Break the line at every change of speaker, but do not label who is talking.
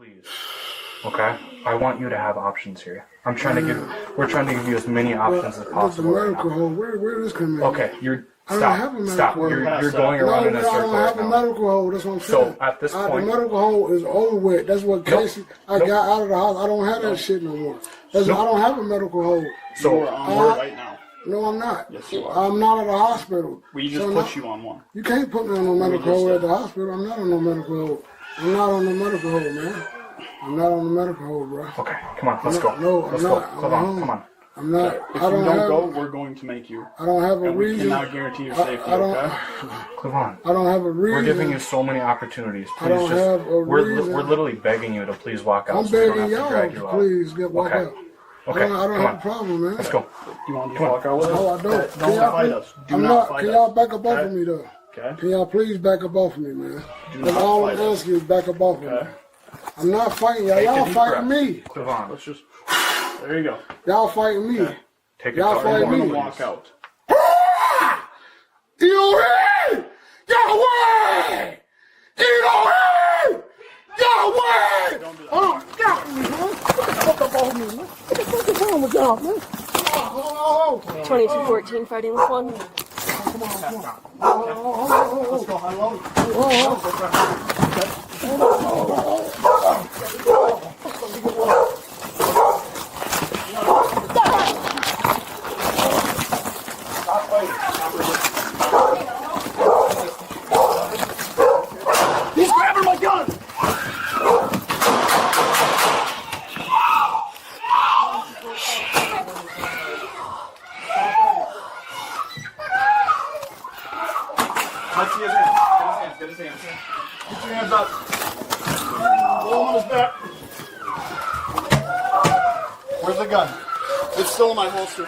please. Okay? I want you to have options here. We're trying to give you as many options as possible.
The medical hold, where is coming?
Okay, stop. You're going around in a circle.
I don't have a medical hold, that's what I'm saying.
So at this point,
the medical hold is over with. That's what Casey, I got out of the house. I don't have that shit no more. I don't have a medical hold.
So you're on one right now.
No, I'm not.
Yes, you are.
I'm not at the hospital.
We just put you on one.
You can't put me on no medical hold at the hospital. I'm not on no medical hold. I'm not on the medical hold, man. I'm not on the medical hold, bro.
Okay, come on, let's go.
No,
let's
I'm
go.
not.
Come on.
I'm not.
If you don't go, we're going to make you.
I don't have a
and
reason.
We cannot guarantee your safety, okay?
Cleavon,
I don't have a reason.
we're giving you so many opportunities. Please
I don't have a reason.
We're literally begging you to please walk out.
I'm
so we don't
begging
have to drag
y'all
you
to please walk out.
Okay,
I don't
come
have a problem, man.
Let's go.
You want to walk out with us?
No, I don't.
Don't fight us. Do not fight us.
Can y'all back up off of me, though?
Okay.
Can y'all please back up off of me, man?
That's
all I'm asking is back up off of me. I'm not fighting y'all. Y'all fighting me.
Cleavon,
let's just. There you go.
Y'all fighting me.
Okay.
Take it.
Y'all fighting me.
Walk out.
You in? Y'all win! You in? Y'all win! Oh, got me, man. What the fuck up off me, man? What the fuck is wrong with y'all, man? Oh,
22-14 fighting with one.
Come on.
Let's go high low. He's grabbing my gun! Let's see his hands. Get his hands. Get your hands up. Roll him on his back. Where's the gun? It's still in my holster.